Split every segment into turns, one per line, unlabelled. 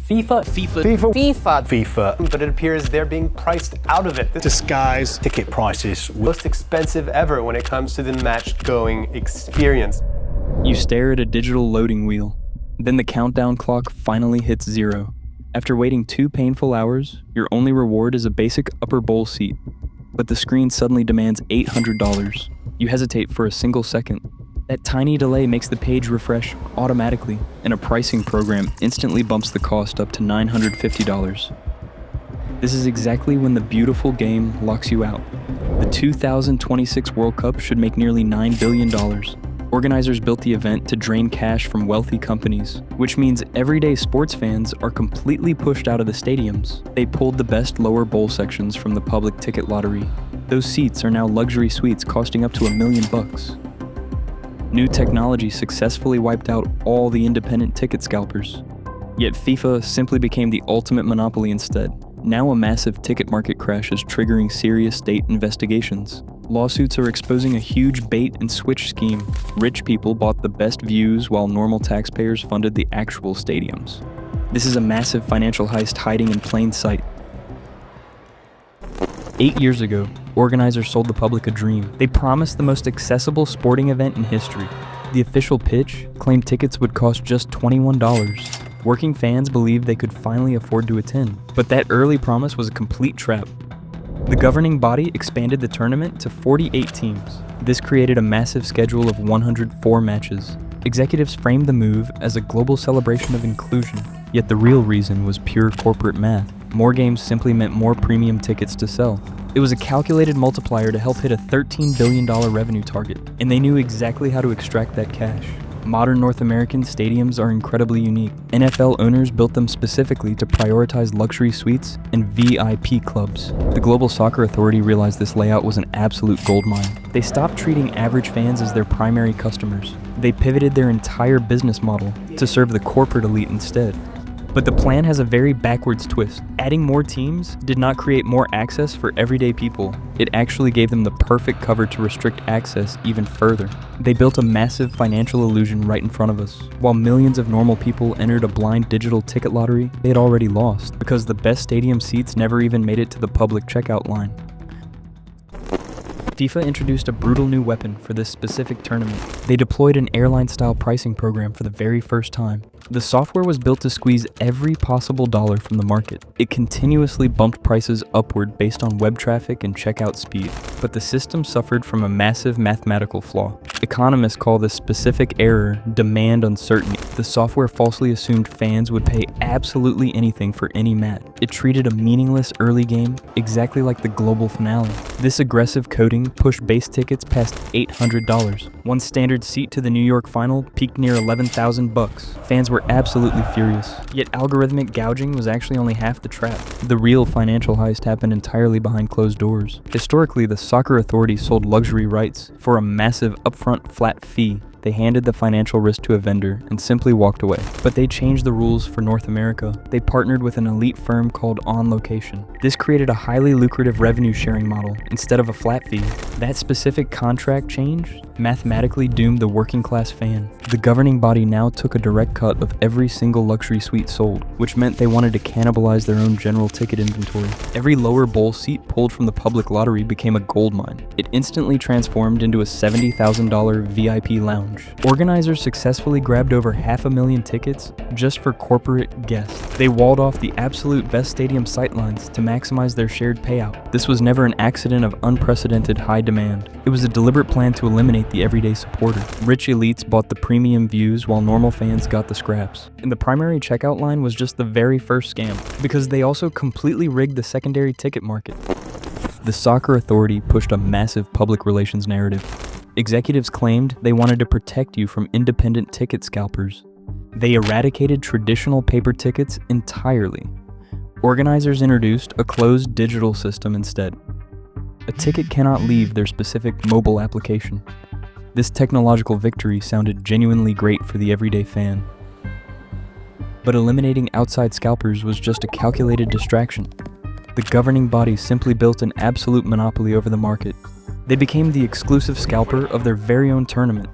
FIFA.
But it appears they're being priced out of it.
Disguise ticket prices.
Most expensive ever when it comes to the match-going experience.
You stare at a digital loading wheel. Then the countdown clock finally hits 0. After waiting 2 painful hours, your only reward is a basic upper bowl seat. But the screen suddenly demands $800. You hesitate for a single second. That tiny delay makes the page refresh automatically, and a pricing program instantly bumps the cost up to $950. This is exactly when the beautiful game locks you out. The 2026 World Cup should make nearly $9 billion. Organizers built the event to drain cash from wealthy companies, which means everyday sports fans are completely pushed out of the stadiums. They pulled the best lower bowl sections from the public ticket lottery. Those seats are now luxury suites costing up to $1 million. New technology successfully wiped out all the independent ticket scalpers. Yet FIFA simply became the ultimate monopoly instead. Now a massive ticket market crash is triggering serious state investigations. Lawsuits are exposing a huge bait and switch scheme. Rich people bought the best views while normal taxpayers funded the actual stadiums. This is a massive financial heist hiding in plain sight. 8 years ago, organizers sold the public a dream. They promised the most accessible sporting event in history. The official pitch claimed tickets would cost just $21. Working fans believed they could finally afford to attend. But that early promise was a complete trap. The governing body expanded the tournament to 48 teams. This created a massive schedule of 104 matches. Executives framed the move as a global celebration of inclusion, yet the real reason was pure corporate math. More games simply meant more premium tickets to sell. It was a calculated multiplier to help hit a $13 billion revenue target, and they knew exactly how to extract that cash. Modern North American stadiums are incredibly unique. NFL owners built them specifically to prioritize luxury suites and VIP clubs. The Global Soccer Authority realized this layout was an absolute goldmine. They stopped treating average fans as their primary customers. They pivoted their entire business model to serve the corporate elite instead. But the plan has a very backwards twist. Adding more teams did not create more access for everyday people. It actually gave them the perfect cover to restrict access even further. They built a massive financial illusion right in front of us. While millions of normal people entered a blind digital ticket lottery, they had already lost because the best stadium seats never even made it to the public checkout line. FIFA introduced a brutal new weapon for this specific tournament. They deployed an airline-style pricing program for the very first time. The software was built to squeeze every possible dollar from the market. It continuously bumped prices upward based on web traffic and checkout speed, but the system suffered from a massive mathematical flaw. Economists call this specific error demand uncertainty. The software falsely assumed fans would pay absolutely anything for any match. It treated a meaningless early game exactly like the global finale. This aggressive coding pushed base tickets past $800. One standard seat to the New York final peaked near $11,000. Fans were absolutely furious. Yet algorithmic gouging was actually only half the trap. The real financial heist happened entirely behind closed doors. Historically, the Soccer Authority sold luxury rights for a massive upfront flat fee. They handed the financial risk to a vendor and simply walked away. But they changed the rules for North America. They partnered with an elite firm called On Location. This created a highly lucrative revenue sharing model instead of a flat fee. That specific contract change mathematically doomed the working class fan. The governing body now took a direct cut of every single luxury suite sold, which meant they wanted to cannibalize their own general ticket inventory. Every lower bowl seat pulled from the public lottery became a goldmine. It instantly transformed into a $70,000 VIP lounge. Organizers successfully grabbed over 500,000 tickets just for corporate guests. They walled off the absolute best stadium sightlines to maximize their shared payout. This was never an accident of unprecedented high demand. It was a deliberate plan to eliminate the everyday supporter. Rich elites bought the premium views while normal fans got the scraps. And the primary checkout line was just the very first scam, because they also completely rigged the secondary ticket market. The Soccer Authority pushed a massive public relations narrative. Executives claimed they wanted to protect you from independent ticket scalpers. They eradicated traditional paper tickets entirely. Organizers introduced a closed digital system instead. A ticket cannot leave their specific mobile application. This technological victory sounded genuinely great for the everyday fan. But eliminating outside scalpers was just a calculated distraction. The governing body simply built an absolute monopoly over the market. They became the exclusive scalper of their very own tournament.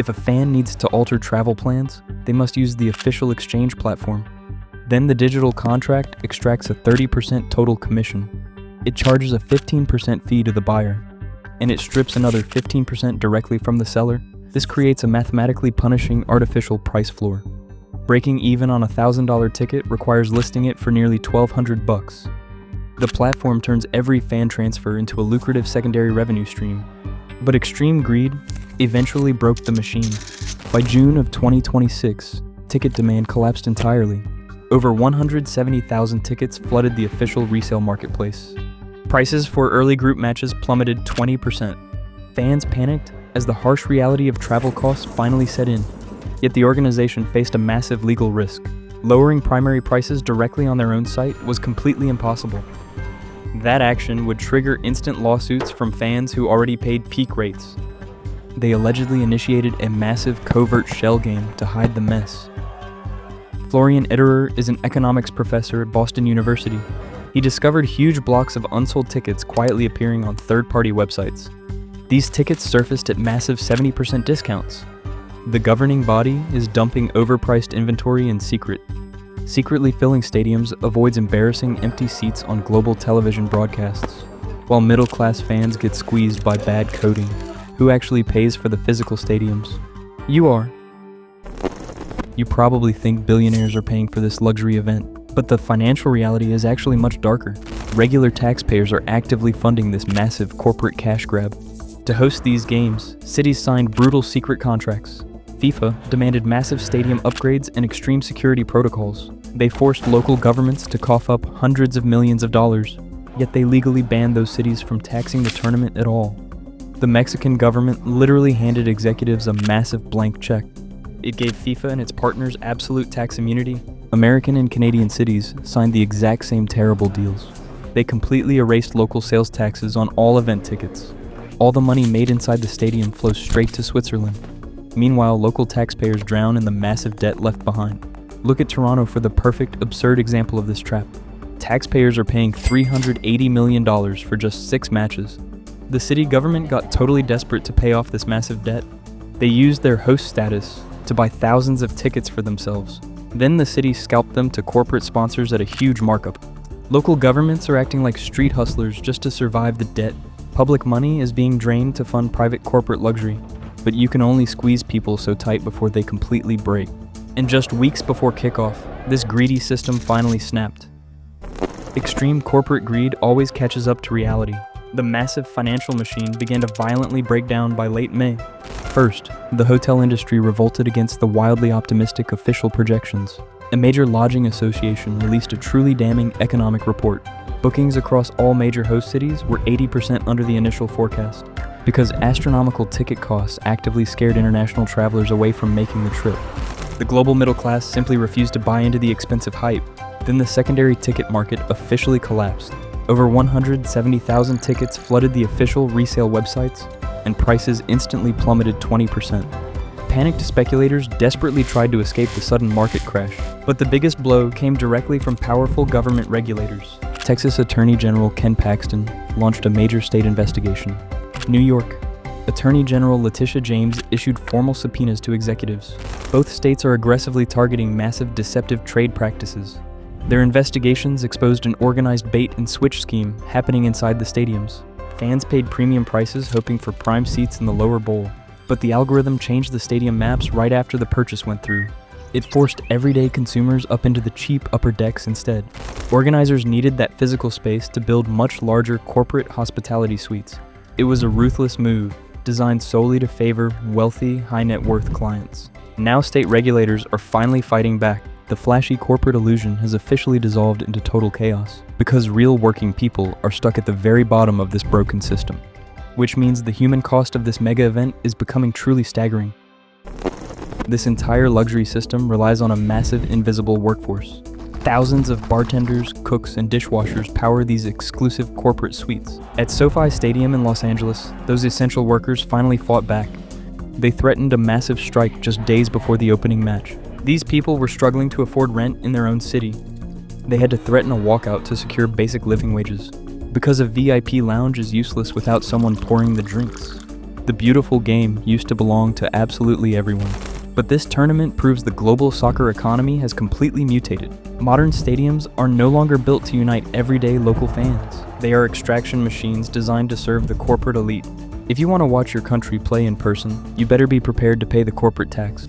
If a fan needs to alter travel plans, they must use the official exchange platform. Then the digital contract extracts a 30% total commission. It charges a 15% fee to the buyer, and it strips another 15% directly from the seller. This creates a mathematically punishing artificial price floor. Breaking even on a $1,000 ticket requires listing it for nearly $1,200. The platform turns every fan transfer into a lucrative secondary revenue stream. But extreme greed eventually broke the machine. By June of 2026, ticket demand collapsed entirely. Over 170,000 tickets flooded the official resale marketplace. Prices for early group matches plummeted 20%. Fans panicked as the harsh reality of travel costs finally set in. Yet the organization faced a massive legal risk. Lowering primary prices directly on their own site was completely impossible. That action would trigger instant lawsuits from fans who already paid peak rates. They allegedly initiated a massive covert shell game to hide the mess. Florian Itterer is an economics professor at Boston University. He discovered huge blocks of unsold tickets quietly appearing on third-party websites. These tickets surfaced at massive 70% discounts. The governing body is dumping overpriced inventory in secret. Secretly filling stadiums avoids embarrassing empty seats on global television broadcasts, while middle-class fans get squeezed by bad coding. Who actually pays for the physical stadiums? You are. You probably think billionaires are paying for this luxury event, but the financial reality is actually much darker. Regular taxpayers are actively funding this massive corporate cash grab. To host these games, cities signed brutal secret contracts. FIFA demanded massive stadium upgrades and extreme security protocols. They forced local governments to cough up hundreds of millions of dollars, yet they legally banned those cities from taxing the tournament at all. The Mexican government literally handed executives a massive blank check. It gave FIFA and its partners absolute tax immunity. American and Canadian cities signed the exact same terrible deals. They completely erased local sales taxes on all event tickets. All the money made inside the stadium flows straight to Switzerland. Meanwhile, local taxpayers drown in the massive debt left behind. Look at Toronto for the perfect, absurd example of this trap. Taxpayers are paying $380 million for just 6 matches. The city government got totally desperate to pay off this massive debt. They used their host status to buy thousands of tickets for themselves. Then the city scalped them to corporate sponsors at a huge markup. Local governments are acting like street hustlers just to survive the debt. Public money is being drained to fund private corporate luxury. But you can only squeeze people so tight before they completely break. And just weeks before kickoff, this greedy system finally snapped. Extreme corporate greed always catches up to reality. The massive financial machine began to violently break down by late May. First, the hotel industry revolted against the wildly optimistic official projections. A major lodging association released a truly damning economic report. Bookings across all major host cities were 80% under the initial forecast, because astronomical ticket costs actively scared international travelers away from making the trip. The global middle class simply refused to buy into the expensive hype. Then the secondary ticket market officially collapsed. Over 170,000 tickets flooded the official resale websites, and prices instantly plummeted 20%. Panicked speculators desperately tried to escape the sudden market crash, but the biggest blow came directly from powerful government regulators. Texas Attorney General Ken Paxton launched a major state investigation. New York. Attorney General Letitia James issued formal subpoenas to executives. Both states are aggressively targeting massive deceptive trade practices. Their investigations exposed an organized bait and switch scheme happening inside the stadiums. Fans paid premium prices hoping for prime seats in the lower bowl, but the algorithm changed the stadium maps right after the purchase went through. It forced everyday consumers up into the cheap upper decks instead. Organizers needed that physical space to build much larger corporate hospitality suites. It was a ruthless move, designed solely to favor wealthy, high-net-worth clients. Now state regulators are finally fighting back. The flashy corporate illusion has officially dissolved into total chaos, because real working people are stuck at the very bottom of this broken system. Which means the human cost of this mega event is becoming truly staggering. This entire luxury system relies on a massive invisible workforce. Thousands of bartenders, cooks, and dishwashers power these exclusive corporate suites. At SoFi Stadium in Los Angeles, those essential workers finally fought back. They threatened a massive strike just days before the opening match. These people were struggling to afford rent in their own city. They had to threaten a walkout to secure basic living wages, because a VIP lounge is useless without someone pouring the drinks. The beautiful game used to belong to absolutely everyone. But this tournament proves the global soccer economy has completely mutated. Modern stadiums are no longer built to unite everyday local fans. They are extraction machines designed to serve the corporate elite. If you want to watch your country play in person, you better be prepared to pay the corporate tax.